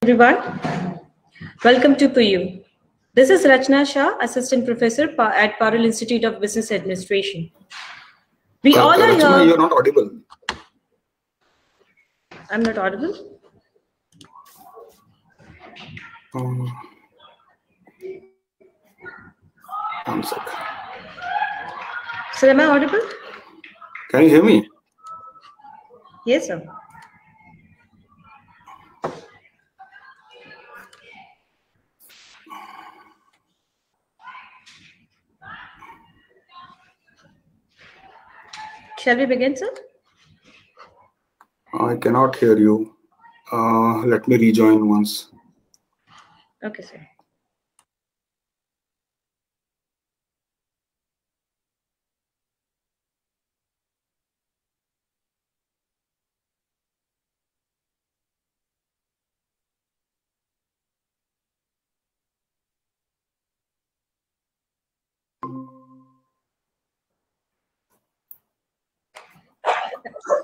Everyone, welcome to PU. This is Rachna Shah, Assistant Professor at Parul Institute of Business Administration. We all are Rachna, here. you're not audible. I'm not audible? One sec. So am I audible? Can you hear me? Yes, sir. Shall we begin, sir? I cannot hear you. Let me rejoin once. Okay, sir.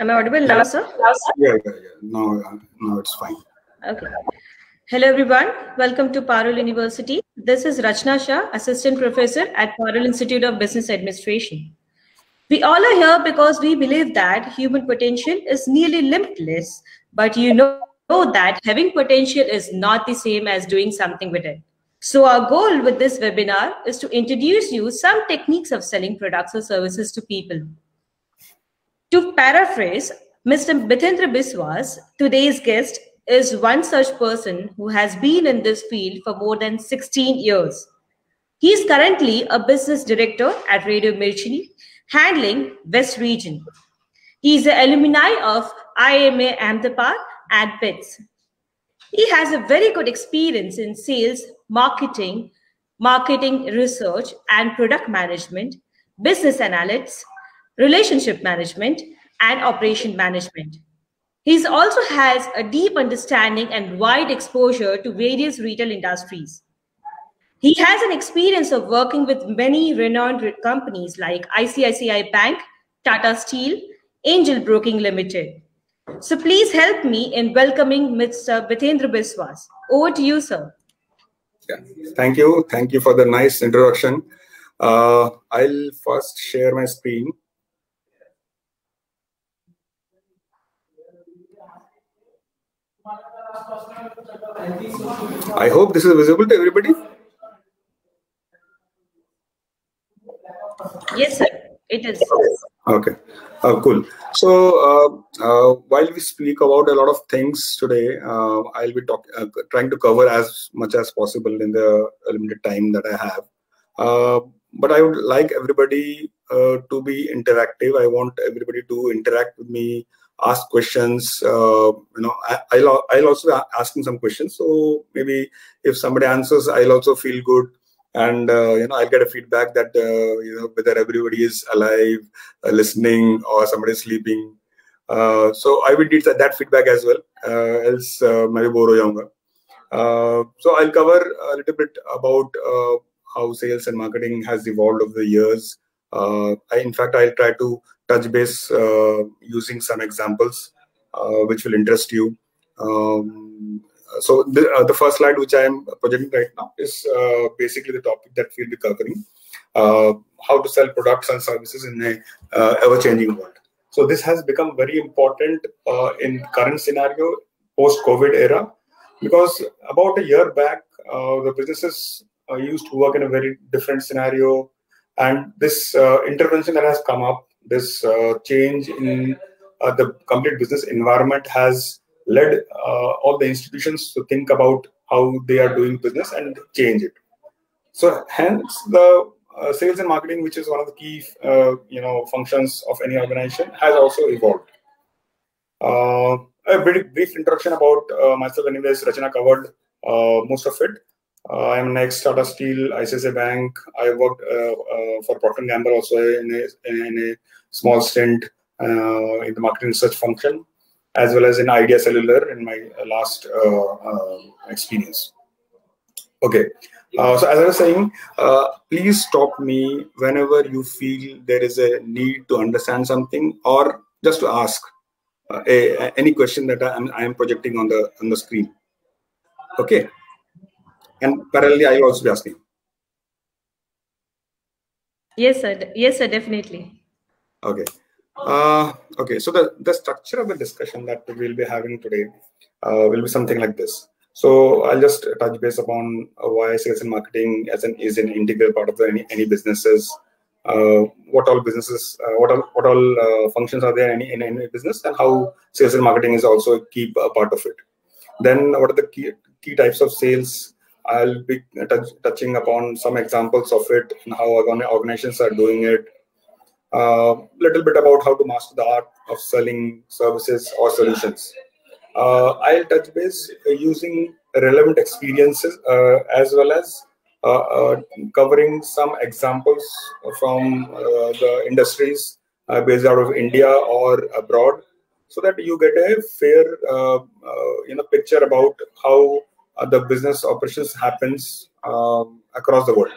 Am I audible now, sir? Yeah. Now it's fine. Okay. Hello, everyone. Welcome to Parul University. This is Rachna Shah, Assistant Professor at Parul Institute of Business Administration. We all are here because we believe that human potential is nearly limitless, but you know that having potential is not the same as doing something with it. So our goal with this webinar is to introduce you some techniques of selling products or services to people. To paraphrase Mr. Bithindra Biswas, today's guest is one such person who has been in this field for more than 16 years. He is currently a business director at Radio Mirchini, handling West Region. He is an alumni of IMA Ahmedabad and PITS. He has a very good experience in sales, marketing research and product management, business analytics, relationship management, and operation management. He also has a deep understanding and wide exposure to various retail industries. He has an experience of working with many renowned companies like ICICI Bank, Tata Steel, Angel Broking Limited. So please help me in welcoming Mr. Bithindra Biswas. Over to you, sir. Yeah. Thank you. Thank you for the nice introduction. I'll first share my screen. I hope this is visible to everybody. Yes, sir. It is. Okay. Cool. So while we speak about a lot of things today, I'll be trying to cover as much as possible in the limited time that I have. But I would like everybody to be interactive. I want everybody to interact with me, ask questions. I'll also be asking some questions. So maybe if somebody answers, I'll also feel good. And I'll get a feedback that whether everybody is alive, listening, or somebody is sleeping. So I will need that feedback as well. Else maybe bore ho jaunga. So I'll cover a little bit about how sales and marketing has evolved over the years. In fact, I'll try to touch base using some examples which will interest you. So the first slide which I am projecting right now is basically the topic that we'll be covering, how to sell products and services in a ever-changing world. So this has become very important in current scenario, post-COVID era, because about a year back, the businesses used to work in a very different scenario, and this intervention that has come up, this change in the complete business environment has led all the institutions to think about how they are doing business and change it. So hence the sales and marketing, which is one of the key functions of any organization, has also evolved. A very brief introduction about myself. Anyways, Rachna covered most of it. I'm an ex-Tata Steel, ICICI Bank. I worked for Procter & Gamble also in a small stint in the marketing research function, as well as in Idea Cellular in my last experience. Okay, so as I was saying, please stop me whenever you feel there is a need to understand something or just to ask any question that I am projecting on the screen. Okay. And parallelly, I will also be asking. Yes, sir. Yes, sir. Definitely. Okay. Okay. So the structure of the discussion that we'll be having today will be something like this. So I'll just touch base upon why sales and marketing is an integral part of any businesses. What all businesses, what all functions are there in any business, and how sales and marketing is also a key part of it. Then what are the key types of sales? I'll be touching upon some examples of it and how organizations are doing it. Little bit about how to master the art of selling services or solutions. I'll touch base using relevant experiences as well as covering some examples from the industries based out of India or abroad, so that you get a fair picture about how the business operations happens across the world.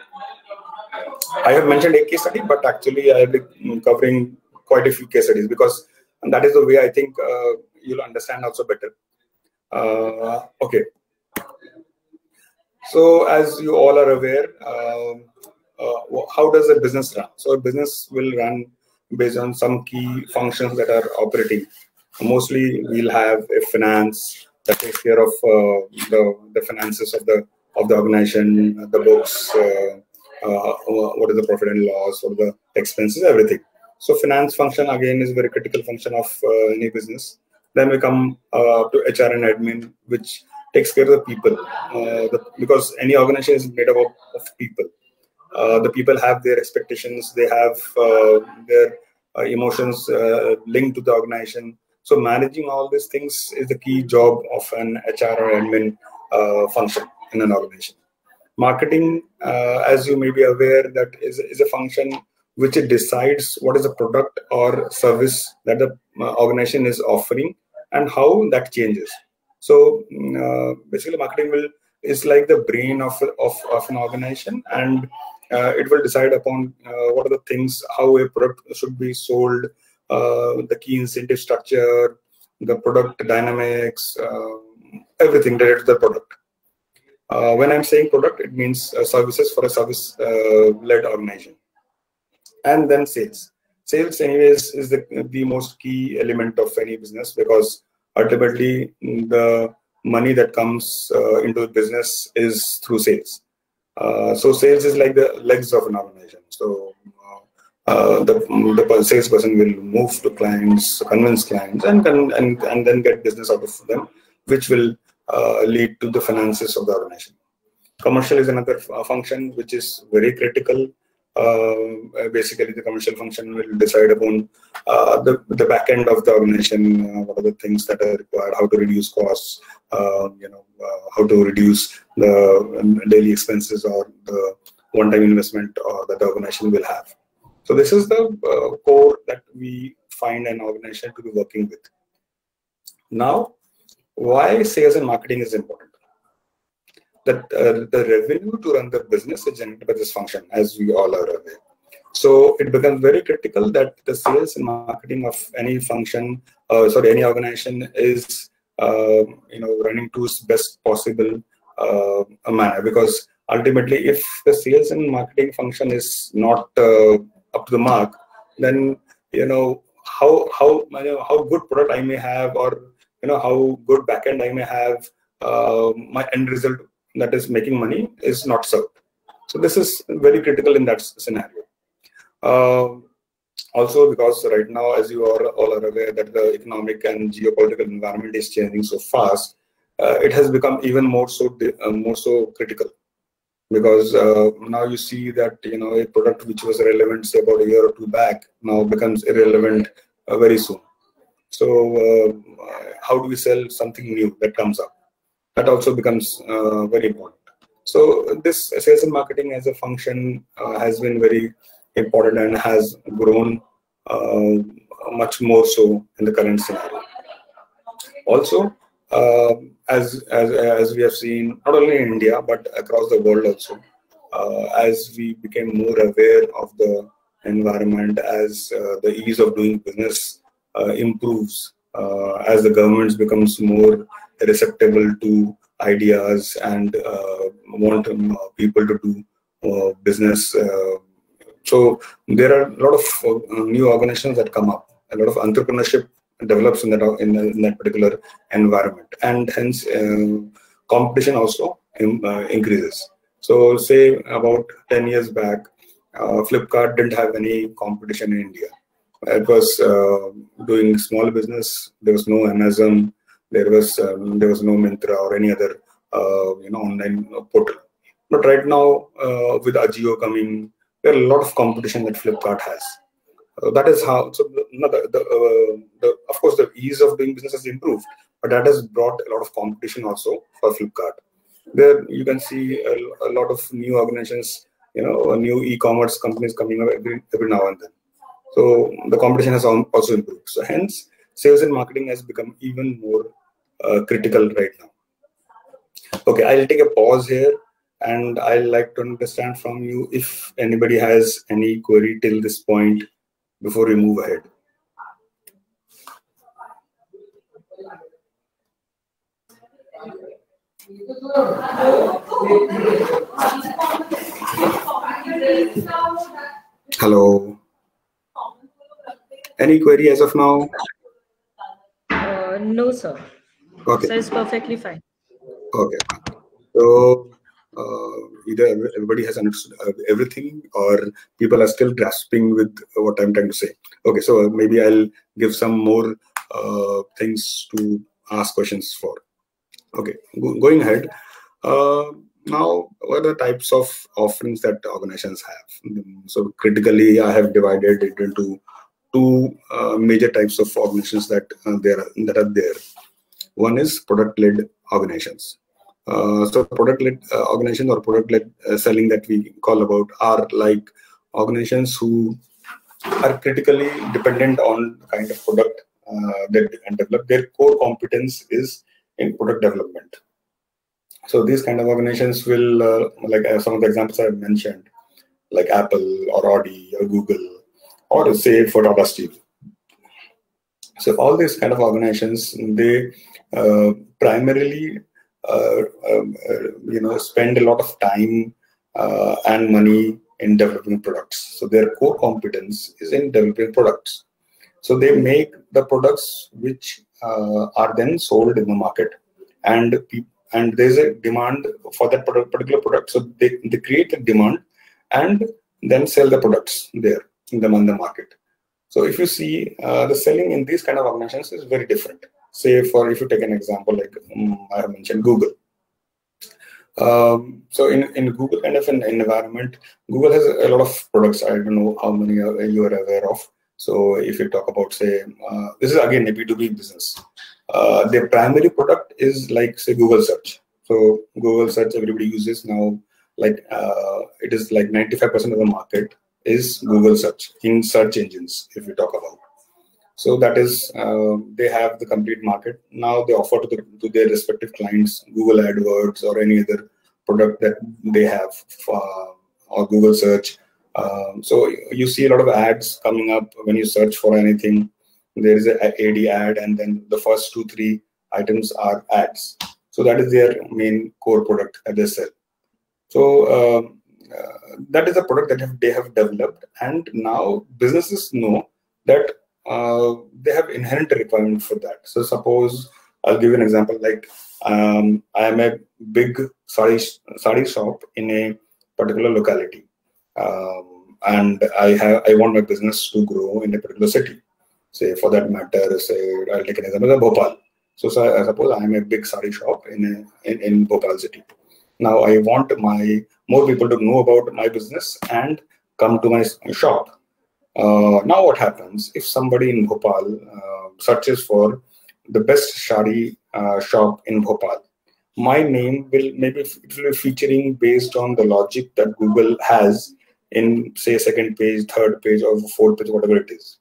I have mentioned a case study, but actually I will be covering quite a few case studies, because that is the way I think you'll understand also better. Okay. So as you all are aware, how does a business run? So a business will run based on some key functions that are operating. Mostly we'll have a finance that takes care of the finances of the organization, the books, what is the profit and loss, what are the expenses, everything. So finance function again is a very critical function of any business. Then we come to HR and admin, which takes care of the people, because any organization is made up of people. The people have their expectations, they have their emotions linked to the organization. So managing all these things is the key job of an HR or admin function in an organization. Marketing, as you may be aware, that is a function which it decides what is the product or service that the organization is offering and how that changes. So basically, marketing is like the brain of an organization, and it will decide upon what are the things, how a product should be sold, the key incentive structure, the product dynamics, everything related to the product. When I'm saying product, it means services for a service-led organization. And then sales. Sales, anyways, is the most key element of any business, because ultimately the money that comes into the business is through sales. So sales is like the legs of an organization. So the salesperson will move to clients, convince clients, and then get business out of them, which will lead to the finances of the organization. Commercial is another function which is very critical. Basically, the commercial function will decide upon the back end of the organization, what are the things that are required, how to reduce costs, how to reduce the daily expenses or the one-time investment that the organization will have. So this is the core that we find an organization to be working with. Now, why sales and marketing is important? That the revenue to run the business is generated by this function, as we all are aware. So it becomes very critical that the sales and marketing of any function, any organization is running to its best possible manner. Because ultimately, if the sales and marketing function is not up to the mark, then how good product I may have, or how good backend I may have, my end result, that is making money, is not served. So this is very critical in that scenario. Also, because right now, as you all are aware, that the economic and geopolitical environment is changing so fast, it has become even more so critical. Because now you see that a product which was relevant, say, about a year or two back, now becomes irrelevant very soon. So how do we sell something new that comes up? That also becomes very important. So this sales and marketing as a function has been very important and has grown much more so in the current scenario. Also, as we have seen, not only in India but across the world also, as we became more aware of the environment, as the ease of doing business improves, as the governments becomes more receptive to ideas and want people to do business. So there are a lot of new organizations that come up. A lot of entrepreneurship develops in that particular environment, and hence competition also increases. So say about 10 years back, Flipkart didn't have any competition in India. It was doing small business. There was no Amazon. There was no Myntra or any other online portal. But right now, with Ajio coming, there are a lot of competition that Flipkart has. That is how. So of course the ease of doing business has improved, but that has brought a lot of competition also for Flipkart. There you can see a lot of new organizations, new e-commerce companies coming up every now and then. So the competition has also improved. So hence, sales and marketing has become even more critical right now. Okay, I'll take a pause here, and I'd like to understand from you if anybody has any query till this point before we move ahead. Hello. Any query as of now? No, sir. Okay. So it's perfectly fine. Okay. So either everybody has understood everything, or people are still grasping with what I'm trying to say. Okay, so maybe I'll give some more things to ask questions for. Okay, going ahead. Now, what are the types of offerings that organizations have? So critically, I have divided it into two major types of organizations that are there. One is product-led organizations. So product-led organizations or product-led selling that we call about are like organizations who are critically dependent on the kind of product that they develop. Their core competence is in product development. So these kind of organizations will, like some of the examples I've mentioned, like Apple or Audi or Google, or say for Tata Steel. So all these kind of organizations, they primarily spend a lot of time and money in developing products. So their core competence is in developing products. So they make the products which are then sold in the market, and there's a demand for that particular product. So they create a demand and then sell the products there in the market. So if you see, the selling in these kind of organizations is very different. Say if you take an example like I have mentioned Google. So in Google kind of an environment, Google has a lot of products. I don't know how many you are aware of. So if you talk about, say, this is again a B2B business. Their primary product is like, say, Google search. So Google search everybody uses now. Like it is like 95% of the market is Google search in search engines, if we talk about. So that is, they have the complete market. Now they offer to their respective clients Google AdWords or any other product that they have or Google search. So you see a lot of ads coming up when you search for anything. There is an AD ad, and then the first 2-3 items are ads. So that is their main core product that they sell. So that is a product that they have developed, and now businesses know that they have inherent requirement for that. So suppose I'll give you an example. Like I am a big sari shop in a particular locality, and I want my business to grow in a particular city. Say for that matter, say I'll take an example of Bhopal. So I suppose I am a big sari shop in Bhopal city. Now I want more people to know about my business and come to my shop. Now what happens if somebody in Bhopal searches for the best sari shop in Bhopal? My name will be featuring based on the logic that Google has in, say, second page, third page, or fourth page, whatever it is.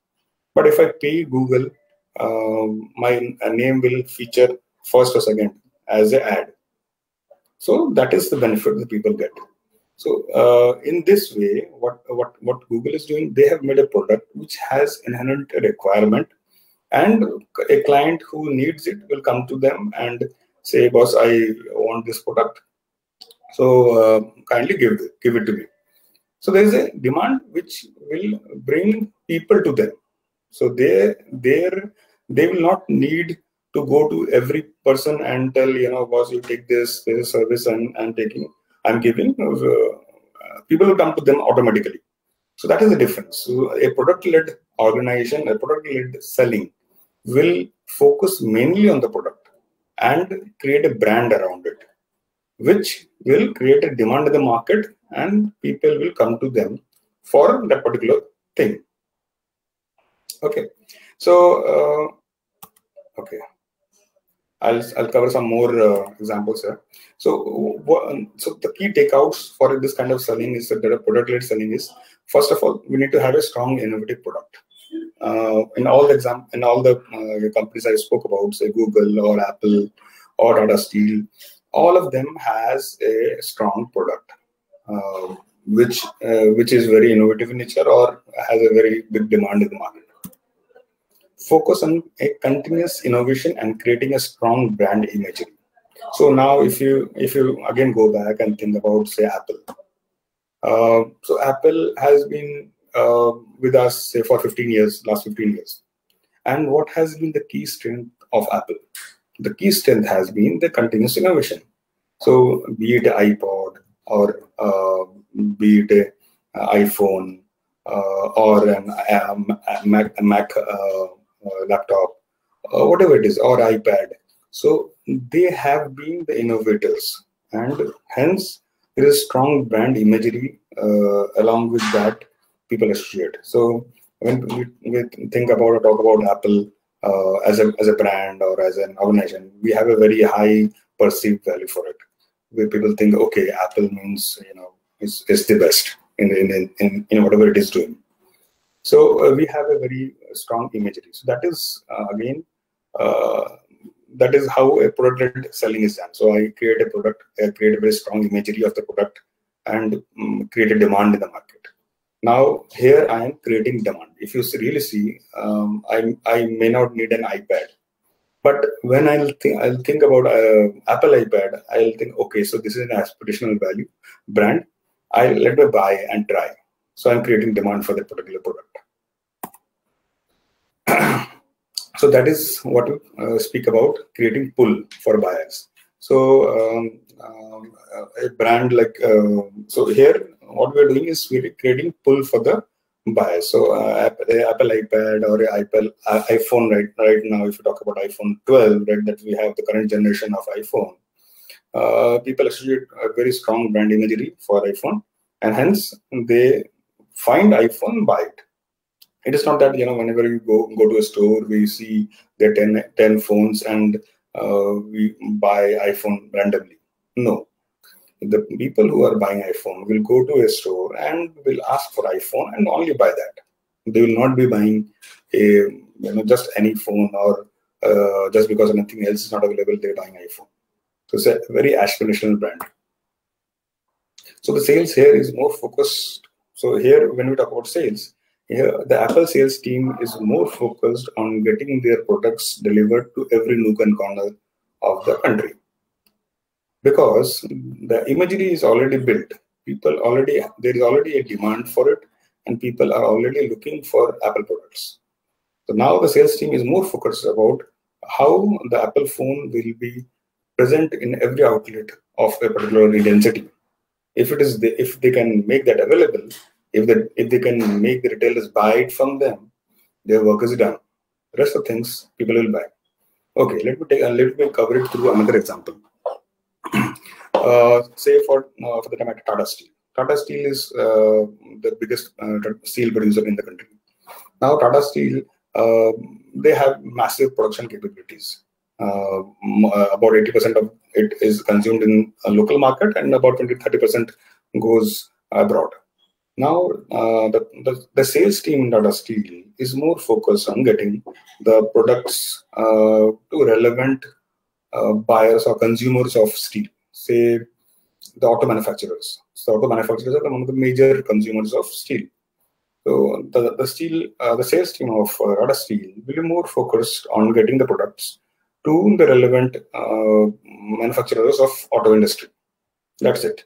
But if I pay Google, my name will feature first or second as an ad. So that is the benefit that people get. So in this way, what Google is doing, they have made a product which has inherent requirement, and a client who needs it will come to them, and say, boss, I want this product, so kindly give it to me. So there is a demand which will bring people to them. So they will not need to go to every person and tell, boss, you take this service I'm giving. People will come to them automatically. So that is the difference. So a product-led organization, a product-led selling will focus mainly on the product and create a brand around it, which will create a demand in the market, and people will come to them for that particular thing. Okay, so okay, I'll cover some more examples here. So the key takeouts for this kind of selling is that product-led selling is, first of all, we need to have a strong innovative product. In all the companies I spoke about, say Google or Apple or Tata Steel, all of them has a strong product, which is very innovative in nature or has a very big demand in the market. Focus on a continuous innovation and creating a strong brand imagery. So now, if you again go back and think about, say, Apple. So Apple has been with us, say, for last 15 years. And what has been the key strength of Apple? The key strength has been the continuous innovation. So be it an iPod or be it an iPhone or a Mac laptop, whatever it is, or iPad. So they have been the innovators, and hence there is strong brand imagery along with that people associate. So when we think about or talk about Apple as a brand or as an organization, we have a very high perceived value for it, where people think, okay, Apple means is the best in whatever it is doing. So we have a very strong imagery. So that is again that is how a product selling is done. So I create a product, I create a very strong imagery of the product, and create a demand in the market. Now here I am creating demand. If you really see, I may not need an iPad, but when I'll think about Apple iPad, I'll think, okay, so this is an aspirational value brand. Let me buy and try. So I'm creating demand for that particular product. So that is what we speak about, creating pull for buyers. So a brand like so here what we're doing is we're creating pull for the buyers. So Apple iPad or iPhone right now, if you talk about iPhone 12, right, that we have the current generation of iPhone, people associate a very strong brand imagery for iPhone, and hence they find iPhone, buy it. It is not that whenever you go to a store, we see there are 10 phones and we buy iPhone randomly. No, the people who are buying iPhone will go to a store and will ask for iPhone and only buy that. They will not be buying just any phone, or just because anything else is not available, they're buying iPhone. So it's a very aspirational brand. So the sales here is more focused. So here, when we talk about sales, here the Apple sales team is more focused on getting their products delivered to every nook and corner of the country, because the imagery is already built. There is already a demand for it, and people are already looking for Apple products. So now the sales team is more focused about how the Apple phone will be present in every outlet of a particular Indian city. If they can make that available, if they can make the retailers buy it from them, their work is done. The rest of things people will buy. Okay, let me cover it through another example. Say for the matter, Tata Steel. Tata Steel is the biggest steel producer in the country. Now Tata Steel, they have massive production capabilities. About 80% of it is consumed in a local market, and about 20-30% goes abroad. Now, the sales team in Tata Steel is more focused on getting the products to relevant buyers or consumers of steel. Say the auto manufacturers. So auto manufacturers are one of the major consumers of steel. So the sales team of Tata Steel will be more focused on getting the products to the relevant manufacturers of auto industry. That's it.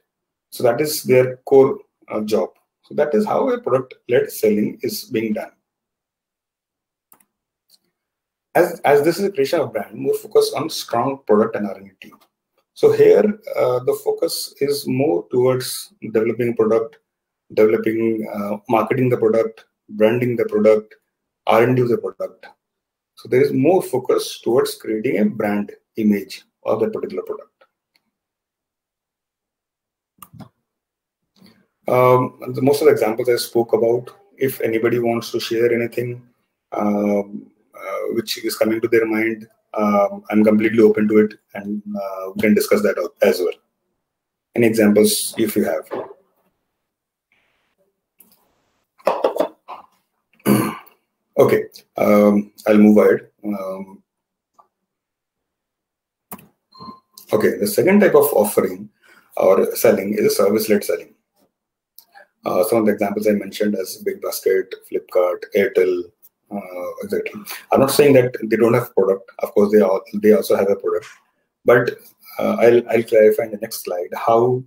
So that is their core job. So that is how a product-led selling is being done. As this is a creation of brand, more focus on strong product and R&D team. So here the focus is more towards developing product, marketing the product, branding the product, R&D of the product. So there is more focus towards creating a brand image of that particular product. Most of the examples I spoke about, if anybody wants to share anything which is coming to their mind, I'm completely open to it, and we can discuss that out as well. Any examples if you have? Okay, I'll move ahead. Okay, the second type of offering or selling is a service-led selling. Some of the examples I mentioned as Big Basket, Flipkart, Airtel, exactly. I'm not saying that they don't have product. Of course, they also have a product. But I'll clarify in the next slide how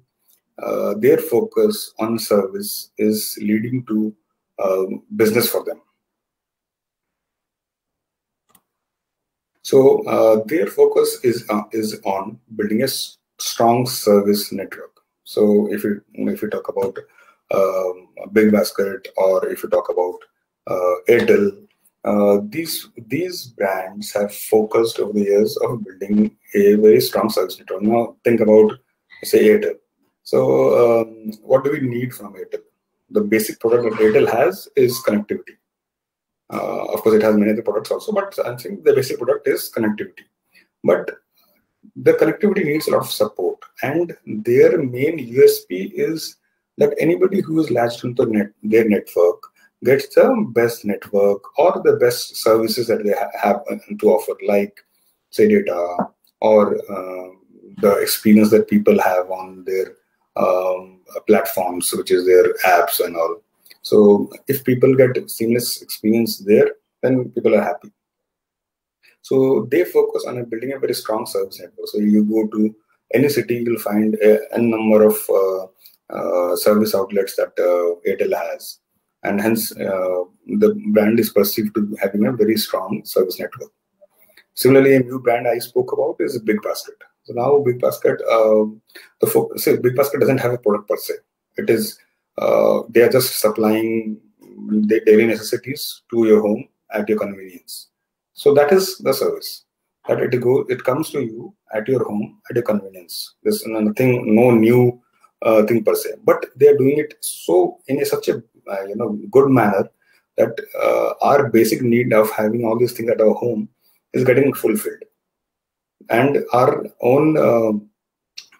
their focus on service is leading to business for them. So their focus is on building a strong service network. So if you talk about Big Basket, or if you talk about Airtel, these brands have focused over the years of building a very strong service network. Now think about, say, Airtel. So what do we need from Airtel? The basic product that Airtel has is connectivity. Of course, it has many other products also, but I think the basic product is connectivity. But the connectivity needs a lot of support, and their main USP is that anybody who is latched into their network gets the best network or the best services that they have to offer, like, say, data or the experience that people have on their platforms, which is their apps and all. So if people get seamless experience there, then people are happy. So they focus on building a very strong service network. So you go to any city, you'll find a number of service outlets that Airtel has, and hence the brand is perceived to having a very strong service network. Similarly, a new brand I spoke about is Big Basket. So now Big Basket, Big Basket doesn't have a product per se. It is they are just supplying the daily necessities to your home at your convenience. So that is the service that it comes to you at your home at your convenience. There's nothing, no new thing per se, but they are doing it so in such a good manner that our basic need of having all these things at our home is getting fulfilled, and our own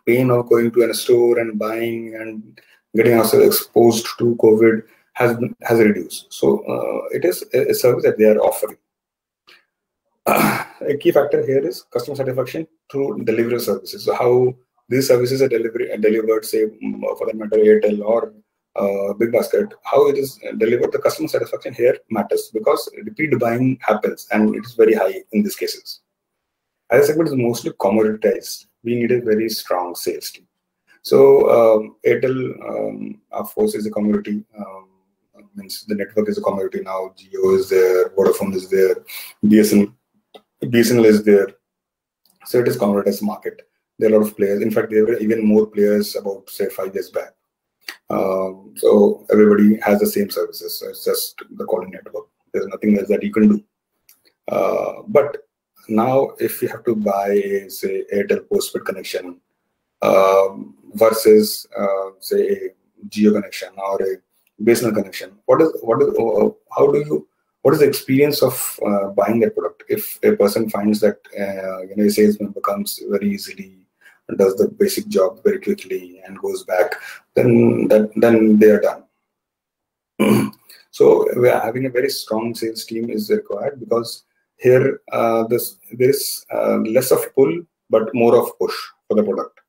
pain of going to a store and buying and getting ourselves exposed to COVID has reduced. So it is a service that they are offering. A key factor here is customer satisfaction through delivery services. So how these services are delivered, say, for that matter, Airtel or Big Basket, how it is delivered, the customer satisfaction here matters, because repeat buying happens, and it is very high in these cases. As a segment is mostly commoditized, we need a very strong sales team. So Airtel, of course, is a commodity. Means the network is a commodity now. Jio is there, Vodafone is there, BSNL is there. So it is commoditized market. There are a lot of players. In fact, there were even more players about, say, 5 years back. So everybody has the same services. So it's just the calling network. There's nothing else that you can do. But now, if you have to buy, say, Airtel postpaid connection versus, say, a Jio connection or a BSNL connection, what is the experience of buying that product? If a person finds that a salesman becomes very easily, does the basic job very quickly and goes back, then they are done. So we are having a very strong sales team is required, because here there is less of pull but more of push for the product.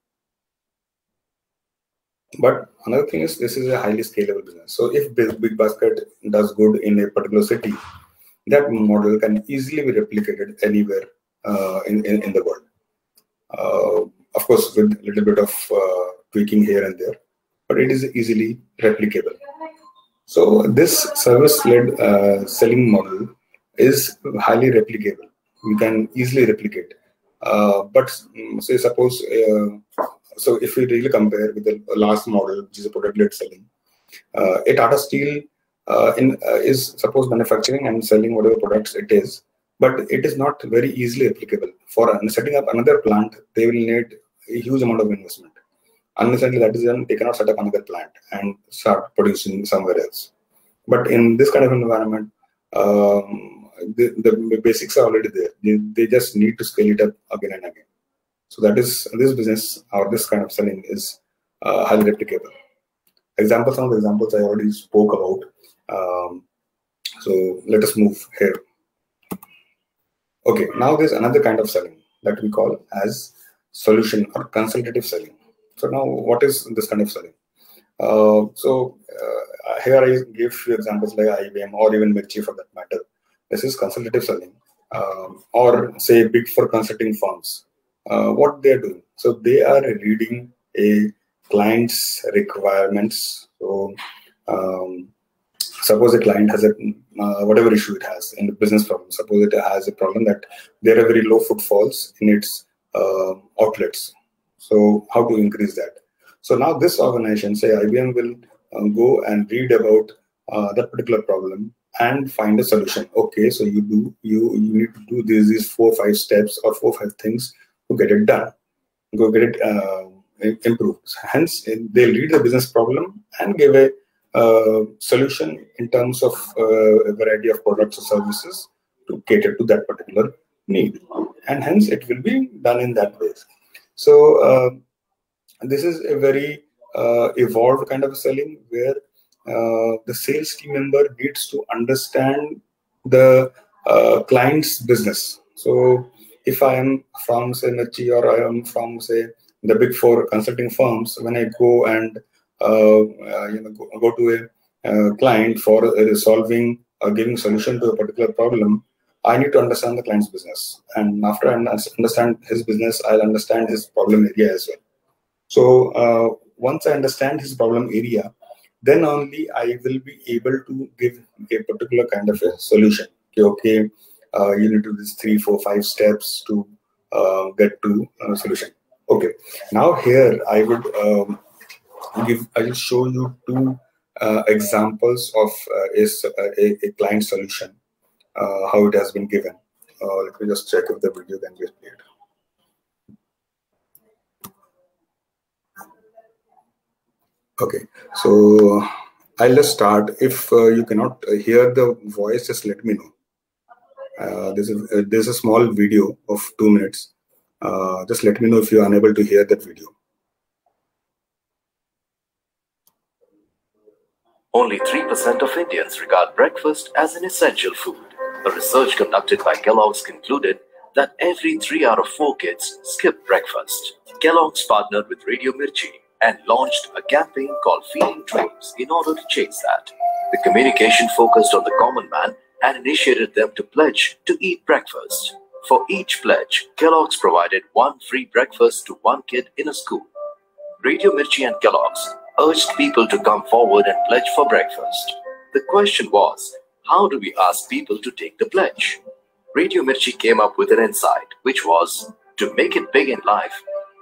But another thing is, this is a highly scalable business. So if Big Basket does good in a particular city, that model can easily be replicated anywhere in the world. Of course, with a little bit of tweaking here and there, but it is easily replicable. So this service-led selling model is highly replicable. We can easily replicate. But say suppose, so if we really compare with the last model, which is a product-led selling, a Tata Steel is suppose manufacturing and selling whatever products it is, but it is not very easily applicable. For setting up another plant, they will need a huge amount of investment. Unnecessarily, that is done, they cannot set up another plant and start producing somewhere else. But in this kind of environment, the basics are already there. They just need to scale it up again and again. So that is, this business or this kind of selling is highly replicable. Some of the examples I already spoke about. So let us move here. Okay, now there's another kind of selling that we call as solution or consultative selling. So now what is this kind of selling? Here I give few examples like IBM or even Mirchi for that matter. This is consultative selling, or say Big Four consulting firms. What they are doing? So they are reading a client's requirements. So suppose a client has a whatever issue it has in the business problem. Suppose it has a problem that there are very low footfalls in its outlets. So how to increase that? So now this organization, say IBM, will go and read about that particular problem and find a solution. Okay, so you need to do these 4 or 5 steps or 4 or 5 things to get it done, go get it improved. Hence, they'll read the business problem and give a solution in terms of a variety of products or services to cater to that particular need, and hence it will be done in that way. So this is a very evolved kind of selling where the sales team member needs to understand the client's business. So if I am from say Mirchi, or I am from say the Big Four consulting firms, when I go and go to a client for resolving or giving solution to a particular problem, I need to understand the client's business, and after I understand his business, I'll understand his problem area as well. So once I understand his problem area, then only I will be able to give a particular kind of a solution. Okay, you need to do these 3, 4, 5 steps to get to a solution. Okay, now here I would I will show you 2 examples of a client solution, how it has been given. Let me just check if the video can be played. Okay, so I'll just start. If you cannot hear the voice, just let me know. There's a small video of 2 minutes. Just let me know if you're unable to hear that video. Only 3% of Indians regard breakfast as an essential food. A research conducted by Kellogg's concluded that every 3 out of 4 kids skip breakfast. Kellogg's partnered with Radio Mirchi and launched a campaign called Feeding Dreams in order to chase that. The communication focused on the common man and initiated them to pledge to eat breakfast. For each pledge, Kellogg's provided 1 free breakfast to 1 kid in a school. Radio Mirchi and Kellogg's urged people to come forward and pledge for breakfast. The question was, how do we ask people to take the pledge? Radio Mirchi came up with an insight, which was, to make it big in life,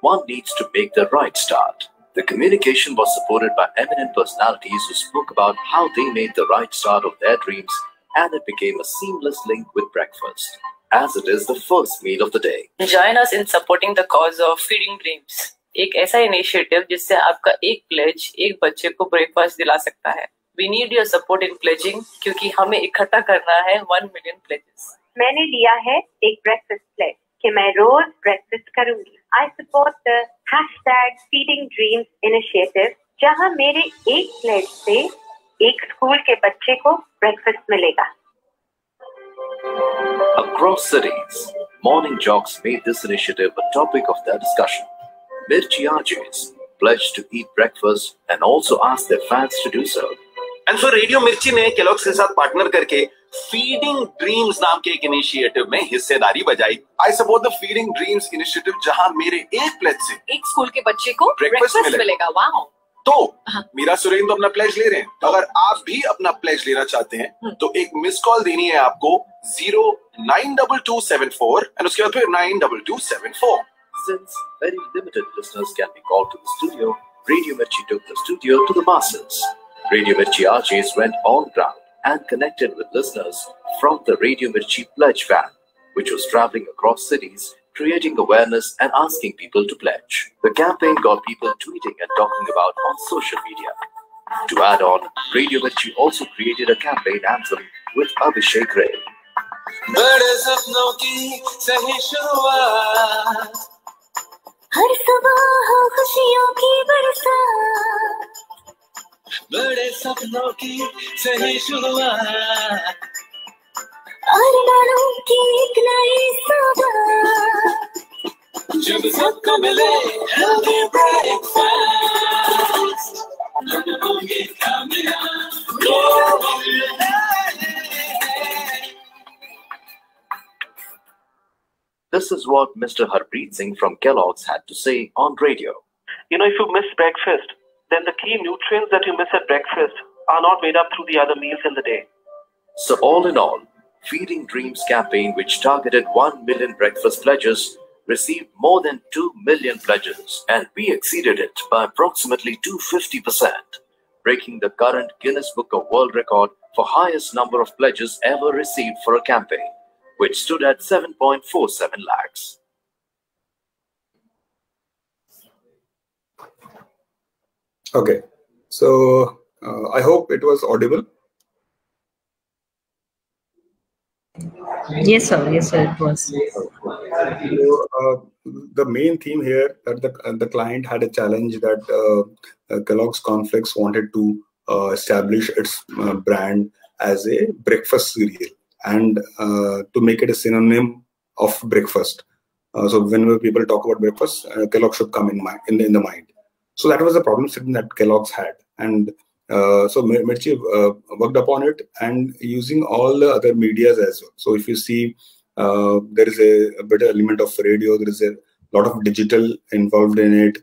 one needs to make the right start. The communication was supported by eminent personalities who spoke about how they made the right start of their dreams, and it became a seamless link with breakfast, as it is the first meal of the day. Join us in supporting the cause of Feeding Dreams. एक ऐसा initiative जिससे आपका एक pledge एक बच्चे को breakfast दिला सकता है. We need your support in pledging क्योंकि हमें इकट्ठा करना है 1 million pledges. मैंने लिया है एक ब्रेकफास्ट प्लेज कि मैं रोज ब्रेकफास्ट करूंगी. I support the #FeedingDreams initiative, जहां मेरे एक प्लेज से एक स्कूल के बच्चे को ब्रेकफास्ट मिलेगा. Across cities, morning jogs made this initiative a topic of their discussion. Mirchi RJs pledged to eat breakfast and also asked their fans to do so. And so radio मिर्ची ने Kellogg's के साथ partner करके feeding dreams नाम के एक initiative में हिस्सेदारी बजाई। I support the feeding dreams initiative, जहां मेरे एक प्लेज से एक स्कूल के बच्चे को ब्रेकफास्ट मिलेगा। वाओ। तो मीरा सुरेंद्र अपना प्लेज ले रहे हैं, अगर आप भी अपना प्लेज लेना चाहते हैं तो एक मिस कॉल देनी है आपको 092274 एंड उसके बाद फिर 92274। Since very limited listeners can be called to the studio, Radio Mirchi took the studio to the masses. Radio Mirchi RJs went on ground and connected with listeners from the Radio Mirchi pledge van, which was traveling across cities, creating awareness and asking people to pledge. The campaign got people tweeting and talking about on social media. To add on, Radio Mirchi also created a campaign anthem with Abhishek Ray. बड़े सपनों की सही शुरुआत, हर सुबह हो खुशियों की बरसात, बड़े सपनों की सही शुरुआत, अरमानों की एक नई सुबह, जब सबको मिले healthy breakfast, हम होंगे कामयाब। This is what Mr. Harpreet Singh from Kellogg's had to say on radio. You know, if you miss breakfast, then the key nutrients that you miss at breakfast are not made up through the other meals in the day. So all in all, Feeding Dreams campaign, which targeted 1 million breakfast pledges, received more than 2 million pledges, and we exceeded it by approximately 250%, breaking the current Guinness Book of World Record for highest number of pledges ever received for a campaign, which stood at 7.47 lakhs. Okay, so I hope it was audible. Yes, sir. Yes, sir, it was. So, the main theme here that the client had a challenge that Kellogg's Cornflakes wanted to establish its brand as a breakfast cereal and to make it a synonym of breakfast. So whenever people talk about breakfast, Kellogg should come in the mind. So that was the problem that Kellogg's had, and so Mirchi worked upon it and using all the other medias as well. So if you see, there is a better element of radio, there is a lot of digital involved in it.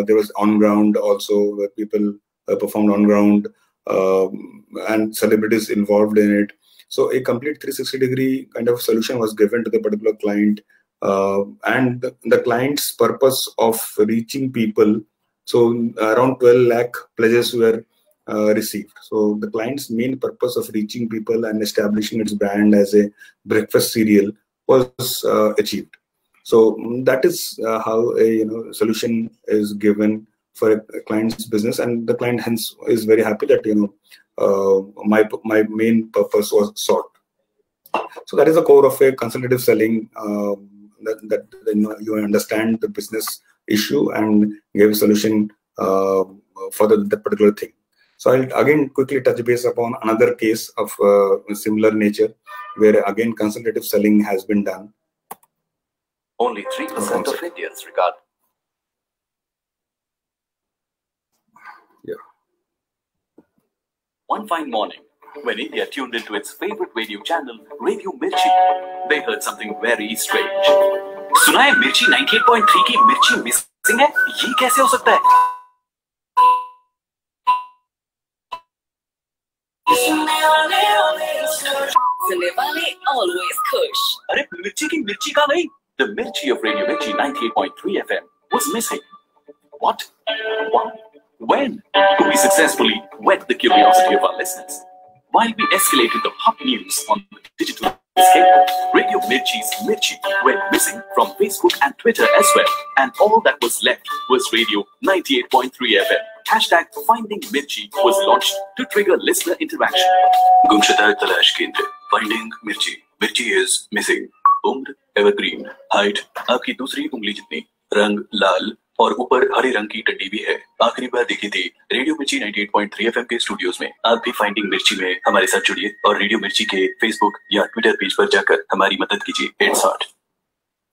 There was on ground also, where people performed on ground and celebrities involved in it. So a complete 360-degree kind of solution was given to the particular client, and the client's purpose of reaching people. So around 12 lakh pledges were received. So the client's main purpose of reaching people and establishing its brand as a breakfast cereal was achieved. So that is how a solution is given for a client's business, and the client hence is very happy that my main purpose was sought. So that is the core of a consultative selling, that you understand the business issue and give a solution for the particular thing. So I'll again quickly touch base upon another case of similar nature, where again consultative selling has been done. Only 3% of Indians regard. Yeah. One fine morning, when India tuned into its favorite radio channel, Radio Mirchi, they heard something very strange. सुना है मिर्ची 98.3 की मिर्ची missing है? ये कैसे हो सकता है? सुनने वाले always खुश। अरे मिर्ची की मिर्ची कहाँ गई? The Mirchi of Radio Mirchi 98.3 FM was missing. What? Why? When? We successfully whet the curiosity of our listeners. While we escalated the hot news on the digital scale, Radio Mirchi's Mirchi went missing from Facebook and Twitter as well, and all that was left was Radio 98.3 FM. Hashtag Finding Mirchi was launched to trigger listener interaction. Gumshata Talash Kendra. Finding Mirchi. Mirchi is missing. उम्र evergreen, height आपकी दूसरी उंगली जितनी, रंग लाल और ऊपर हरे रंग की टड्डी भी है। आखिरी बार देखी थी रेडियो मिर्ची 98.3 एफएम के स्टूडियोज में। आप भी फाइंडिंग मिर्ची में हमारे साथ जुड़िए और रेडियो मिर्ची के फेसबुक या ट्विटर पेज पर जाकर हमारी मदद कीजिए। It's hot.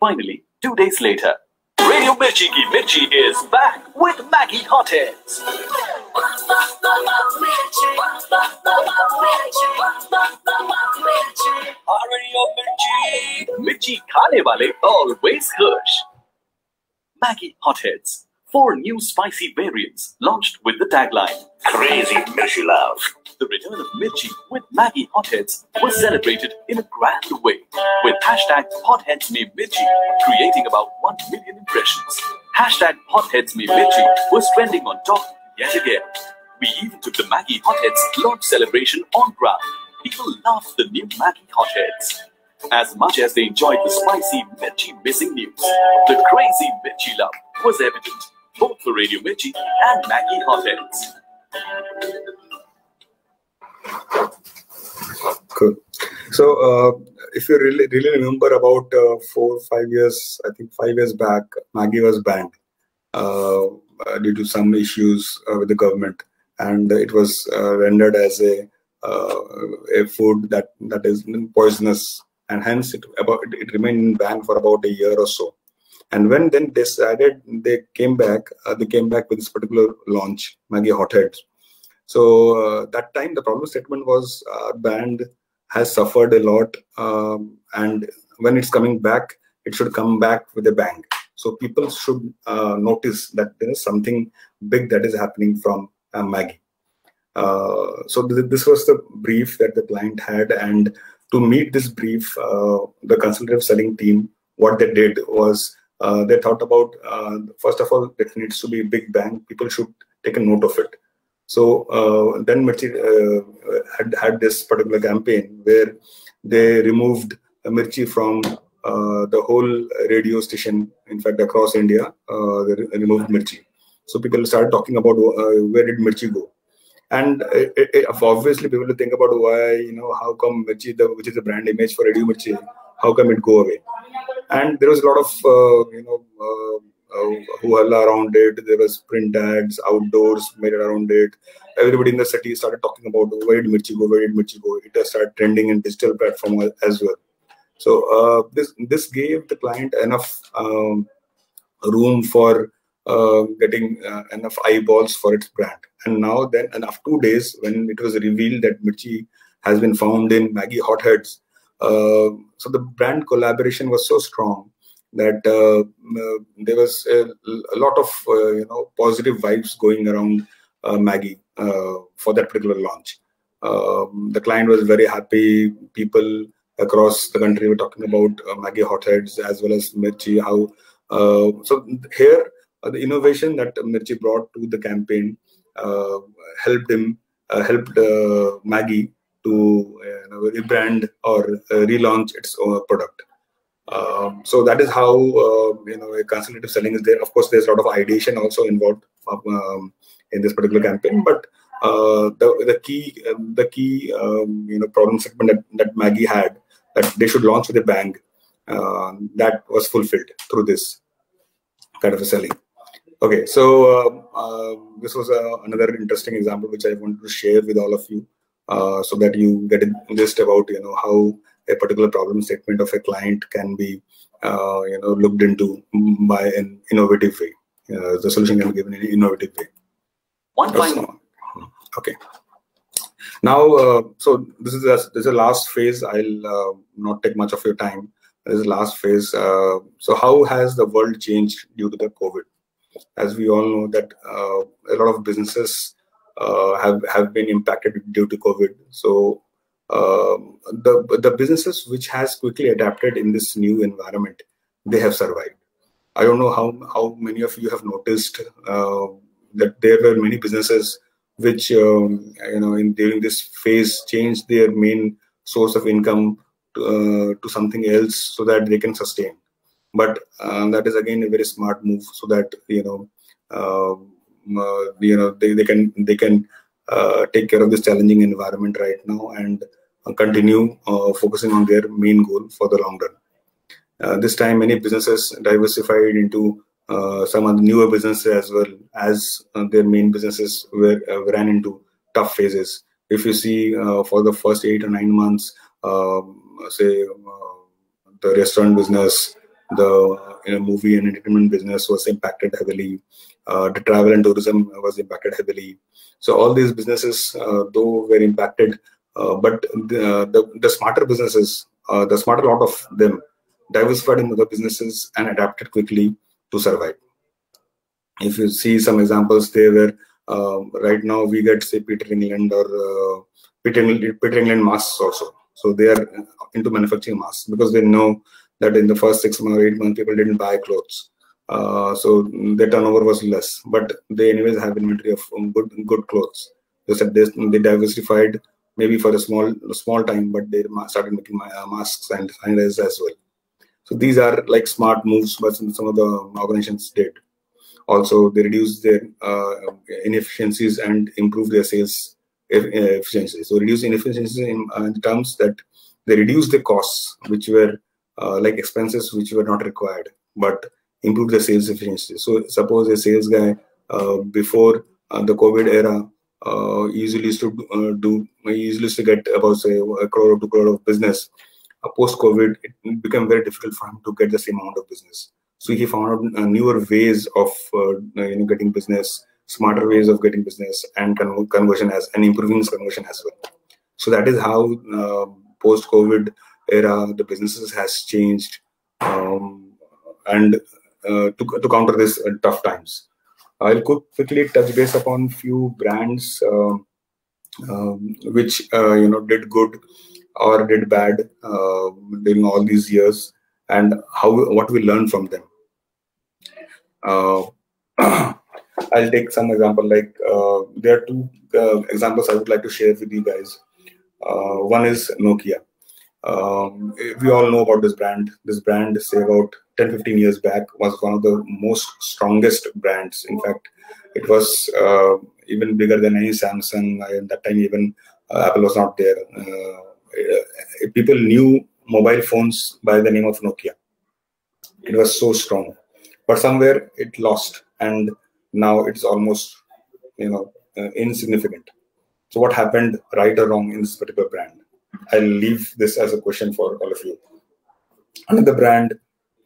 Finally, 2 days later, Radio Mirchi की मिर्ची is back with Maggie Hot Hits. खाने वाले always खुश. Maggie Hotheads. 4 new spicy variants launched with the tagline Crazy Mirchi Love. The return of Mirchi with Maggie Hotheads was celebrated in a grand way with hashtag Hotheads Me Mirchi creating about 1 million impressions. Hashtag Hotheads Me Mirchi was trending on top yet again. We even took the Maggie Hotheads launch celebration on ground. People loved the new Maggie Hotheads as much as they enjoyed the spicy Mirchi missing news. The crazy Mirchi love was evident both for Radio Mirchi and Maggie Hotheads. Cool. So, if you really remember, about 4 or 5 years, I think 5 years back, Maggie was banned due to some issues with the government, and it was rendered as a food that is poisonous, and hence it remained banned for about a year or so. And when then decided they came back with this particular launch, Maggie Hotheads. So that time the problem statement was brand has suffered a lot, and when it's coming back, it should come back with a bang. So people should notice that there is something big that is happening from Maggie. So this was the brief that the client had, and to meet this brief, the consultative selling team, what they did was they thought about, first of all, it needs to be a big bang. People should take a note of it. So then Mirchi had this particular campaign where they removed Mirchi from the whole radio station. In fact, across India, they removed Mirchi. So people started talking about where did Mirchi go. And obviously, people will think about why, how come Mirchi, which is the brand image for Radio Mirchi, how come it go away? And there was a lot of, hoo-halla around it. There was print ads, outdoors made around it. Everybody in the city started talking about where did Mirchi go, where did Mirchi go. It started trending in digital platform as well. So this gave the client enough room for getting enough eyeballs for its brand. And now then, and after 2 days, when it was revealed that Mirchi has been found in Maggie Hotheads, so the brand collaboration was so strong that there was a lot of positive vibes going around Maggie for that particular launch. The client was very happy. People across the country were talking about Maggie Hotheads as well as Mirchi. How so here the innovation that Mirchi brought to the campaign helped Maggie to rebrand or relaunch its product. So that is how a consultative selling is there. Of course, there's a lot of ideation also involved in this particular campaign, but the key problem segment that Maggie had, that they should launch with a bang, that was fulfilled through this kind of a selling. Okay, so this was another interesting example which I wanted to share with all of you, so that you get a gist about how a particular problem statement of a client can be looked into by an innovative way. The solution can be given in an innovative way. Okay. Now, so this is the last phase. I'll not take much of your time. This is the last phase. So how has the world changed due to the COVID? As we all know that a lot of businesses have been impacted due to COVID. So the businesses which has quickly adapted in this new environment, they have survived. I don't know how many of you have noticed that there were many businesses which during this phase changed their main source of income to something else so that they can sustain. But that is again a very smart move, so that they can take care of this challenging environment right now and continue focusing on their main goal for the long run. This time, many businesses diversified into some of the newer businesses as well as their main businesses ran into tough phases. If you see for the first 8 or 9 months, say the restaurant business, the movie and entertainment business was impacted heavily. The travel and tourism was impacted heavily. So all these businesses, though, were impacted, but the smarter businesses, the smarter lot of them, diversified in other businesses, and adapted quickly to survive. If you see some examples there where right now we get, say, Peter England or Peter England masks also. So they are into manufacturing masks because they know that in the first 6 months or 8 months people didn't buy clothes. So their turnover was less, but they anyways have inventory of good clothes. They said they diversified maybe for a small time, but they started making masks and sanitizers as well. So these are like smart moves, but some of the organizations did. Also, they reduced their inefficiencies and improved their sales efficiency. So reduce inefficiencies in terms that they reduce the costs, which were like expenses which were not required, but improve the sales efficiency. So suppose a sales guy before the COVID era usually used to get about, say, 1 crore or 2 crore of business. Post COVID, it became very difficult for him to get the same amount of business. So he found out newer ways of getting business, smarter ways of getting business, and conversion and improving his conversion as well. So that is how post COVID era the businesses has changed, and to counter this tough times. I'll quickly touch base upon few brands which did good or did bad during all these years, and what we learned from them. I'll take some example. Like there are two examples I would like to share with you guys. One is Nokia. We all know about this brand. This brand, say about 10-15 years back, was one of the most strongest brands. In fact, it was even bigger than any Samsung. At that time, even Apple was not there. People knew mobile phones by the name of Nokia. It was so strong, but somewhere it lost, and now it's almost insignificant. So what happened, right or wrong, in this particular brand? I'll leave this as a question for all of you. Another brand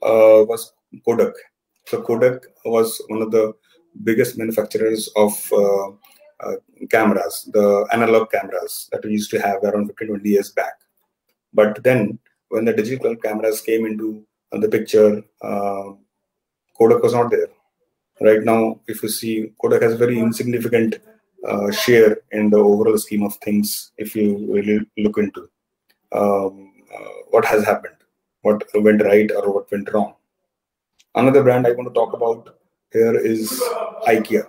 was Kodak. So Kodak was one of the biggest manufacturers of cameras, the analog cameras that we used to have around 15-20 years back. But then when the digital cameras came into the picture, Kodak was not there. Right now, if you see, Kodak has a very insignificant share in the overall scheme of things if you really look into what has happened, what went right or what went wrong. Another brand I want to talk about here is IKEA.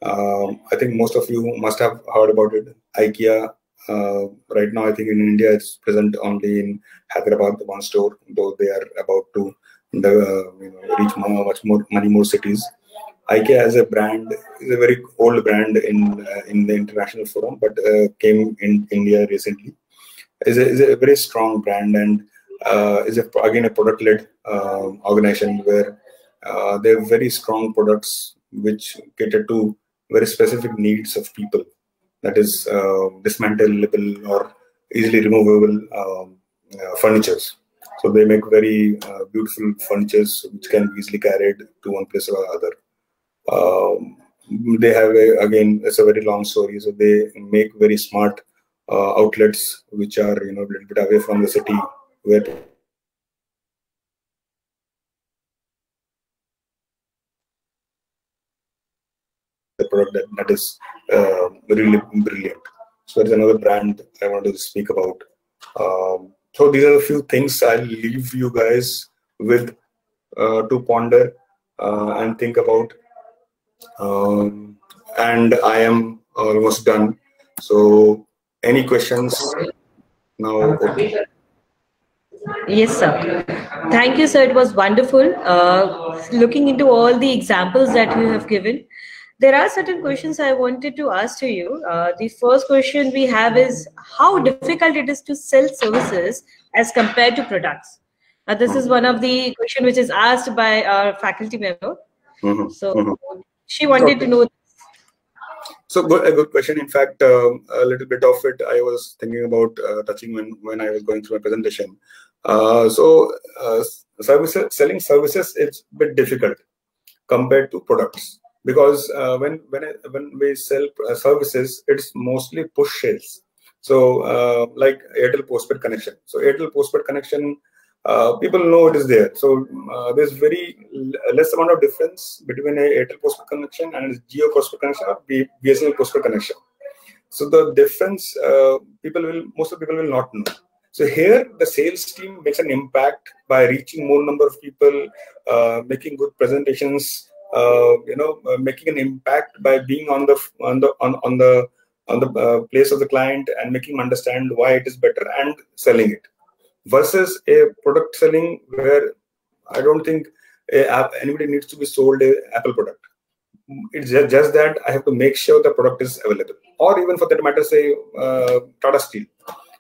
I think most of you must have heard about it. IKEA, right now, I think in India it's present only in Hyderabad, one store, though they are about to reach many more cities. IKEA as a brand is a very old brand in the international forum, but came in India recently. Is a very strong brand, and is again a product-led organization where they have very strong products which cater to very specific needs of people. That is dismantleable or easily removable furnitures. So they make very beautiful furnitures which can be easily carried to one place or other. They have again, it's a very long story. So they make very smart outlets which are a little bit away from the city, where the product that is really brilliant. So there's another brand I want to speak about. So these are a few things I'll leave you guys with to ponder and think about. And I am almost done. So any questions now? Okay. Yes, sir. Thank you, sir. It was wonderful. Looking into all the examples that you have given, there are certain questions I wanted to ask to you. The first question we have is how difficult it is to sell services as compared to products. This is one of the questions which is asked by our faculty member. So she wanted to know. So a good question. In fact, a little bit of it I was thinking about touching when I was going through my presentation. Selling services is a bit difficult compared to products, because when we sell services, it's mostly push sales. So like Airtel postpaid connection. So Airtel postpaid connection, people know it is there. So there's very less amount of difference between a Airtel postpaid connection and a Jio postpaid connection or BSNL postpaid connection. So the difference, most of the people will not know. So here, the sales team makes an impact by reaching more number of people, making good presentations, making an impact by being on the place of the client and making him understand why it is better and selling it. Versus a product selling where I don't think anybody needs to be sold an Apple product. It's just that I have to make sure the product is available. Or even for that matter, say Tata Steel.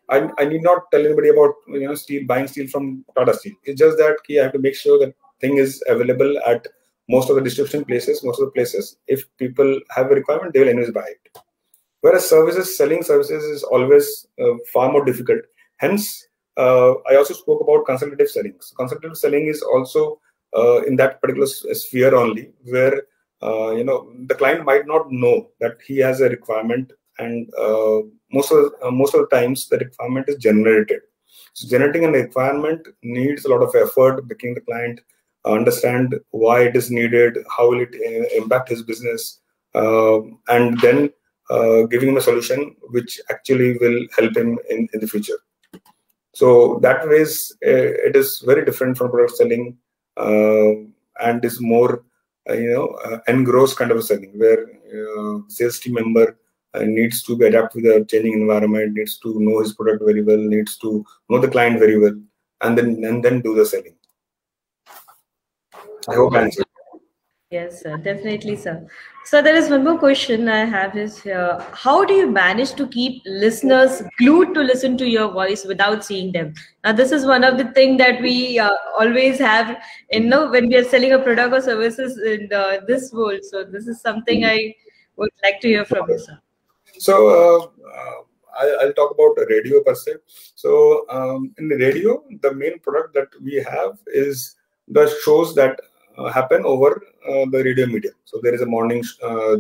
I need not tell anybody about buying steel from Tata Steel. It's just that I have to make sure that thing is available at most of the distribution places, most of the places. If people have a requirement, they will anyways buy it. Whereas selling services is always far more difficult. Hence, I also spoke about consultative selling. So consultative selling is also in that particular sphere only, where the client might not know that he has a requirement, and most of the times the requirement is generated. So generating a requirement needs a lot of effort, making the client understand why it is needed, how will it impact his business, and then giving him a solution which actually will help him in the future. So that ways it is very different from product selling, and is more engrossed kind of a selling, where sales team member needs to be adapted to the changing environment, needs to know his product very well, needs to know the client very well, and then do the selling. I hope I answered. Yes, sir, definitely, sir. So there is one more question I have is here. How do you manage to keep listeners glued to listen to your voice without seeing them? Now, this is one of the things that we always have, when we are selling a product or services in this world. So this is something I would like to hear from you, sir. So I'll talk about radio per se. So in the radio, the main product that we have is the shows that happen over the radio medium. So there is a morning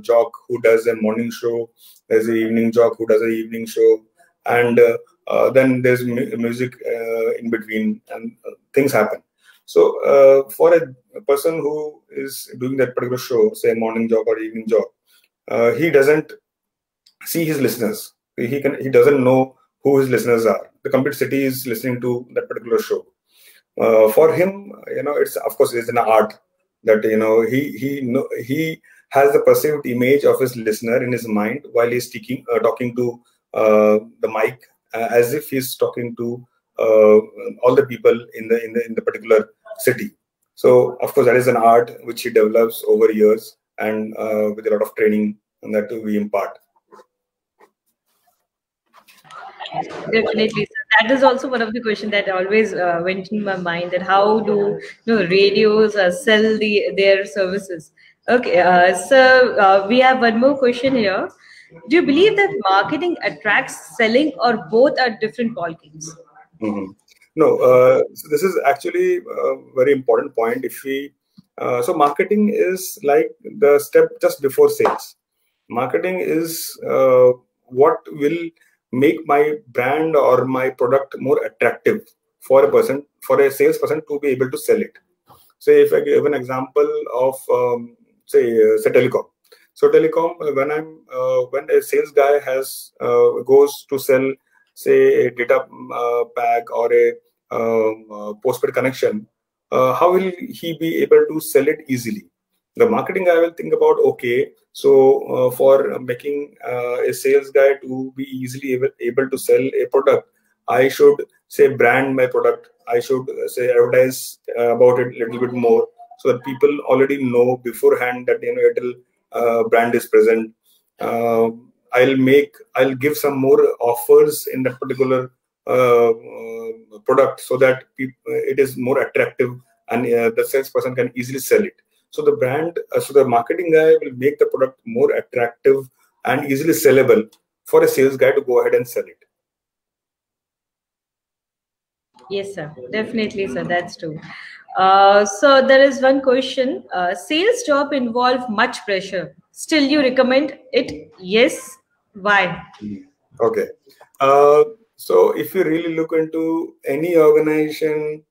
jock who does a morning show. There's an evening jock who does an evening show, and then there's music in between, and things happen. So for a person who is doing that particular show, say morning jock or evening jock, he doesn't see his listeners. He doesn't know who his listeners are. The complete city is listening to that particular show. For him, it's of course it's an art that he has the perceived image of his listener in his mind while he's talking to the mic, as if he's talking to all the people in the particular city. So of course that is an art which he develops over years, and with a lot of training that we impart. Definitely, sir. That is also one of the questions that always went in my mind, that how do radios sell their services? Okay, so we have one more question here. Do you believe that marketing attracts selling, or both are different ball games? Mm-hmm. No, so this is actually a very important point. So marketing is like the step just before sales. Marketing is what will make my brand or my product more attractive for a salesperson to be able to sell it. So if I give an example of say telecom. So telecom, when a sales guy goes to sell, say, a data pack or a postpaid connection, how will he be able to sell it easily? The marketing guy will think about, okay, so for making a sales guy to be easily able to sell a product, I should say brand my product. I should say advertise about it a little bit more, so that people already know beforehand that Airtel brand is present. I'll give some more offers in that particular product, so that it is more attractive, and the salesperson can easily sell it. So the marketing guy will make the product more attractive and easily sellable for a sales guy to go ahead and sell it. Yes, sir. Definitely, sir. That's true. So there is one question. Sales job involve much pressure. Still, you recommend it? Yes. Why? Okay. So if you really look into any organization,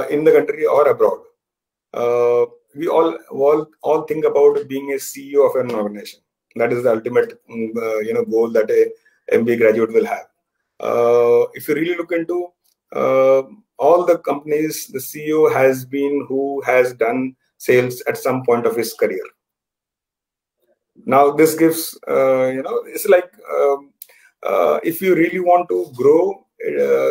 in the country or abroad. We all think about being a CEO of an organization. That is the ultimate goal that a MBA graduate will have. If you really look into all the companies, the CEO has been who has done sales at some point of his career. Now this gives it's like if you really want to grow,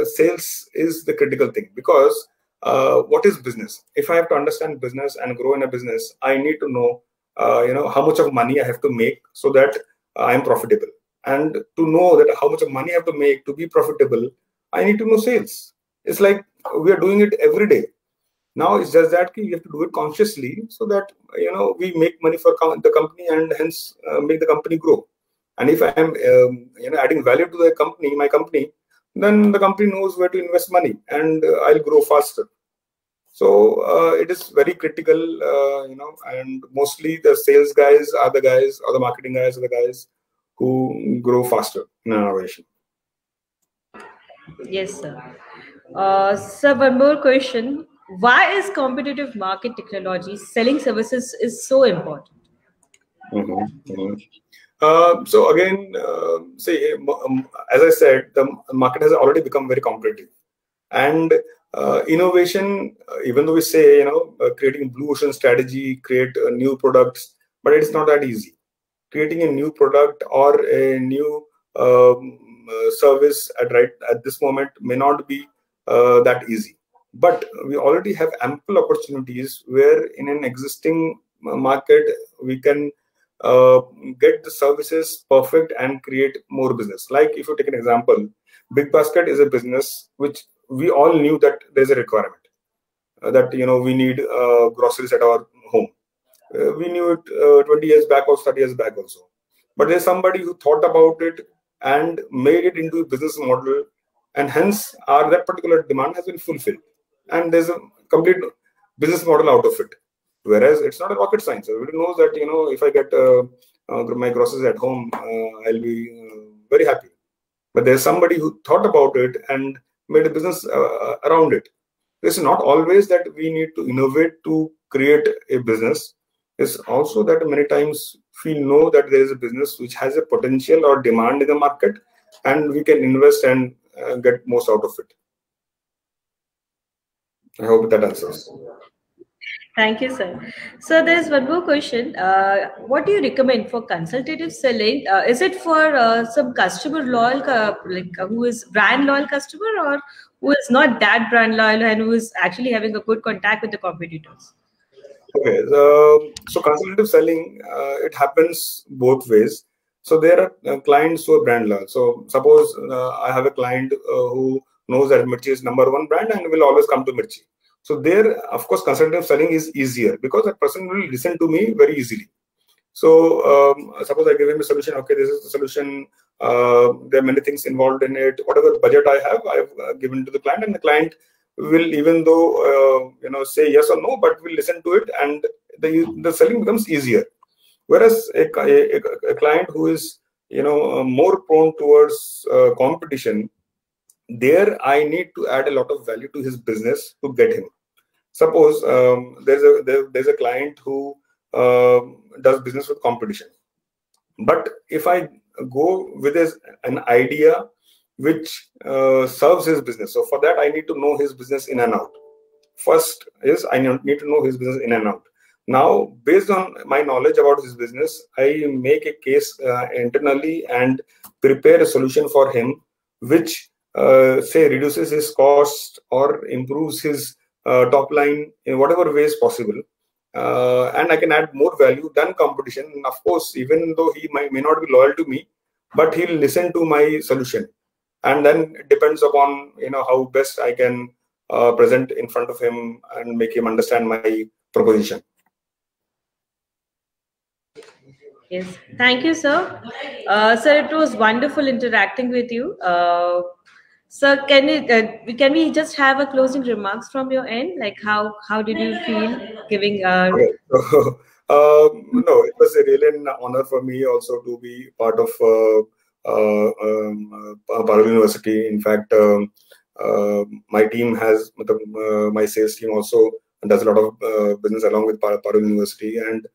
sales is the critical thing, because what is business? If I have to understand business and grow in a business, I need to know how much of money I have to make so that I am profitable. And to know that how much of money I have to make to be profitable, I need to know sales. It's like we are doing it every day. Now it's just that you have to do it consciously so that we make money for the company and hence make the company grow. And if I am adding value to the company, my company, then the company knows where to invest money and I'll grow faster. So it is very critical, and mostly the sales guys are the guys, or the marketing guys are the guys who grow faster in an innovation. Yes, sir. Sir, one more question. Why is competitive market technology selling services is so important? So again, as I said, the market has already become very competitive, and innovation, even though we say creating blue ocean strategy, create new products, but it's not that easy. Creating a new product or a new service at this moment may not be that easy. But we already have ample opportunities where in an existing market we can get the services perfect and create more business. Like if you take an example, Big Basket is a business which we all knew that there's a requirement that we need groceries at our home. We knew it 20 years back or 30 years back also. But there's somebody who thought about it and made it into a business model, and hence that particular demand has been fulfilled. And there's a complete business model out of it. Whereas it's not a rocket science. Everybody knows that if I get my groceries at home, I'll be very happy. But there's somebody who thought about it and made a business around it. It's not always that we need to innovate to create a business. It's also that many times we know that there is a business which has a potential or demand in the market, and we can invest and get most out of it. I hope that answers. Thank you, sir. So there's one more question. What do you recommend for consultative selling? Is it for some customer loyal, who is brand loyal customer, or who is not that brand loyal and who is actually having a good contact with the competitors? Okay, so consultative selling, it happens both ways. So there are clients who are brand loyal. So suppose I have a client who knows that Mirchi is #1 brand and will always come to Mirchi. So there, of course, consultative selling is easier because that person will listen to me very easily. So suppose I give him a solution. Okay, this is the solution. There are many things involved in it. Whatever budget I have, I've given to the client, and the client will, even though say yes or no, but will listen to it, and the selling becomes easier. Whereas a client who is more prone towards competition, there I need to add a lot of value to his business to get him. Suppose there's a client who does business with competition, but if I go with an idea which serves his business, so for that I need to know his business in and out. First is I need to know his business in and out. Now, based on my knowledge about his business, I make a case internally and prepare a solution for him, which say reduces his cost or improves his top line in whatever ways possible. And I can add more value than competition. And of course, even though he may not be loyal to me, but he'll listen to my solution. And then it depends upon how best I can present in front of him and make him understand my proposition. Yes, thank you, sir. Sir, it was wonderful interacting with you. Sir, can we just have a closing remarks from your end? Like how did you feel giving? Okay. No, it was really an honor for me also to be part of Parul University. In fact, my team has, my sales team also does a lot of business along with Parul University, and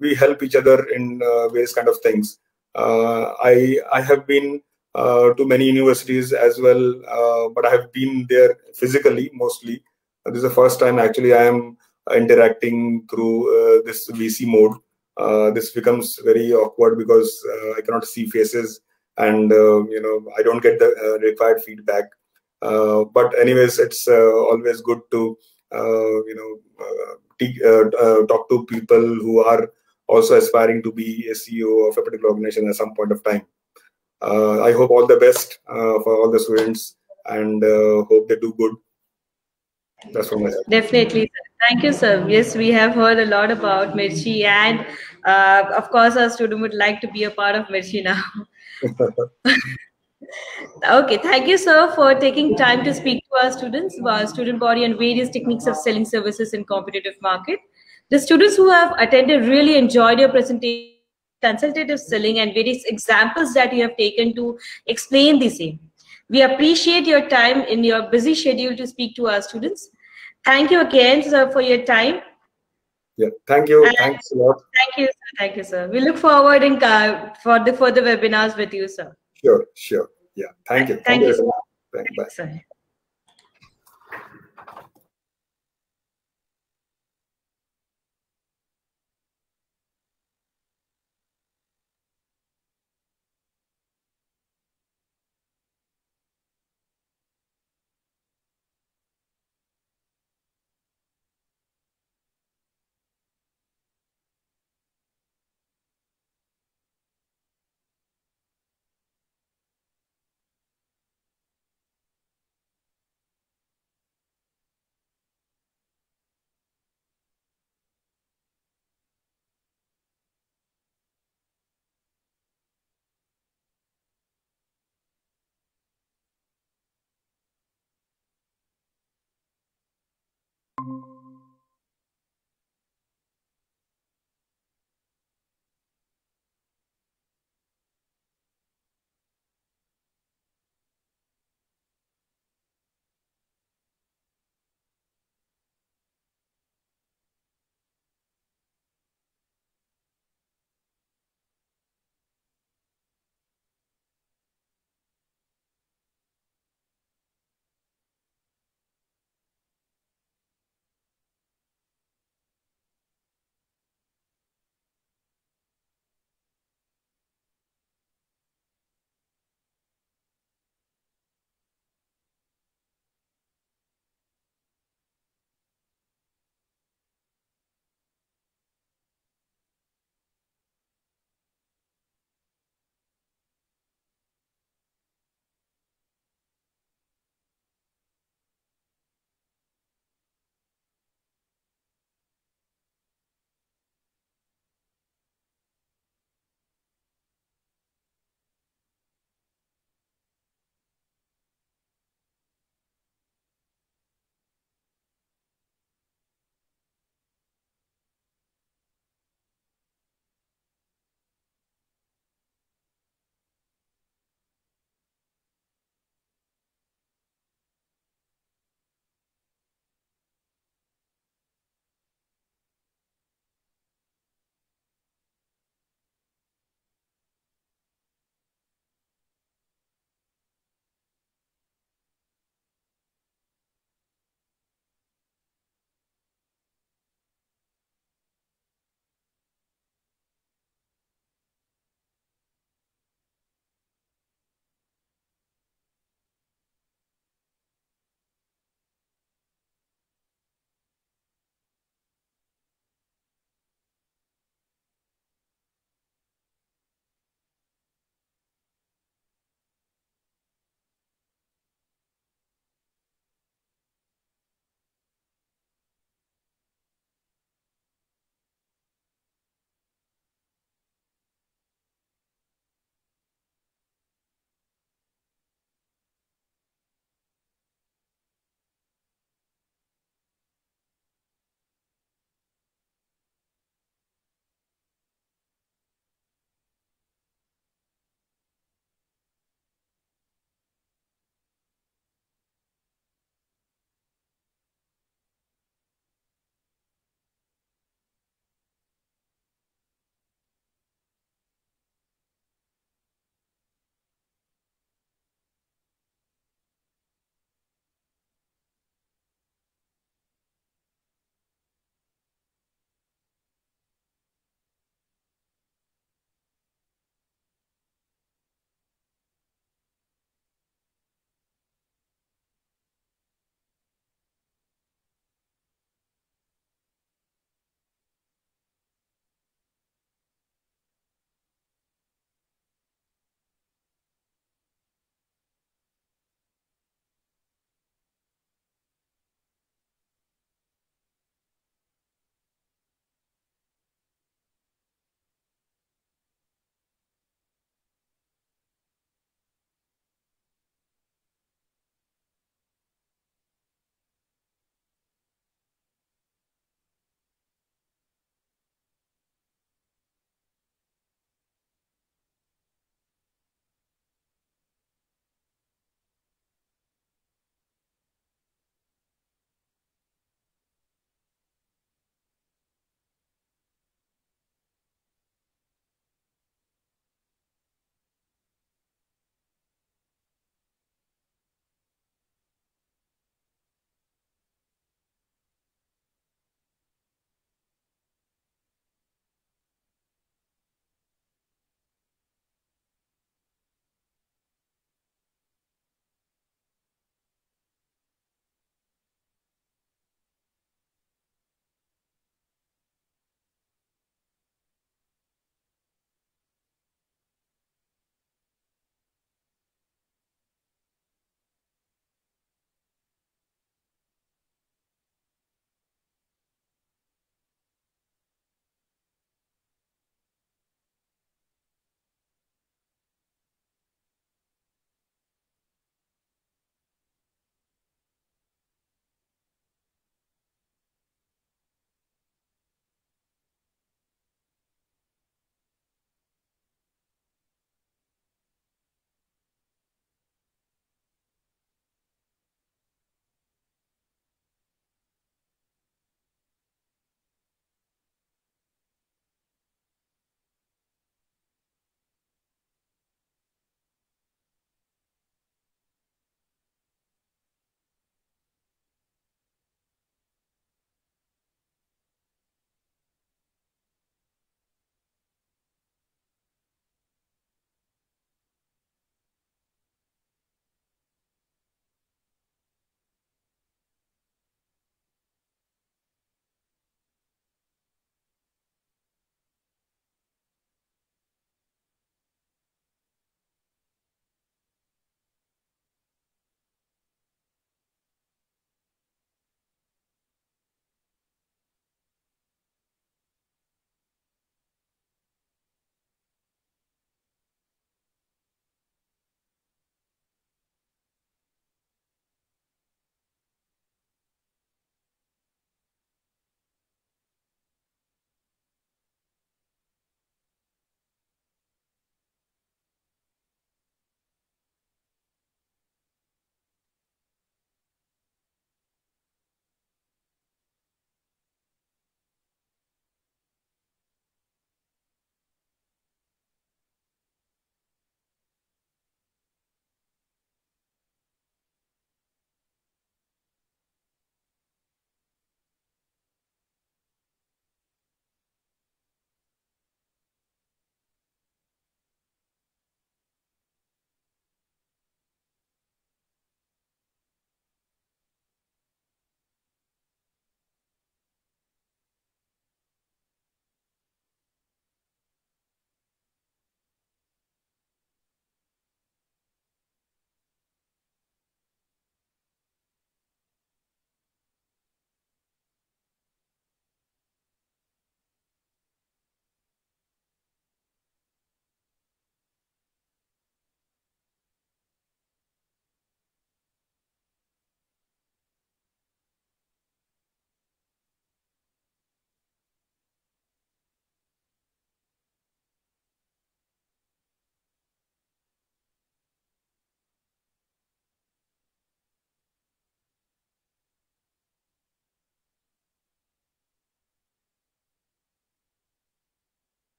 we help each other in various kind of things. I have been to many universities as well, but I have been there physically mostly. This is the first time actually I am interacting through this VC mode. This becomes very awkward because I cannot see faces, and I don't get the required feedback. But anyways, it's always good to talk to people who are also aspiring to be a CEO of a particular organization at some point of time. I hope all the best for all the students, and hope they do good. That's from my side. Definitely, sir. Thank you, sir. Yes, we have heard a lot about Mirchi, and of course, our student would like to be a part of Mirchi now. Okay, thank you, sir, for taking time to speak to our students, our student body, on various techniques of selling services in competitive market. The students who have attended really enjoyed your presentation, consultative selling, and various examples that you have taken to explain the same. We appreciate your time in your busy schedule to speak to our students. Thank you again, sir, for your time. Yeah, thank you. And thanks a lot. Thank you, sir. Thank you, sir. We look forward for the further webinars with you, sir. Sure. Yeah. Thank you. Thank you. Bye. Sir.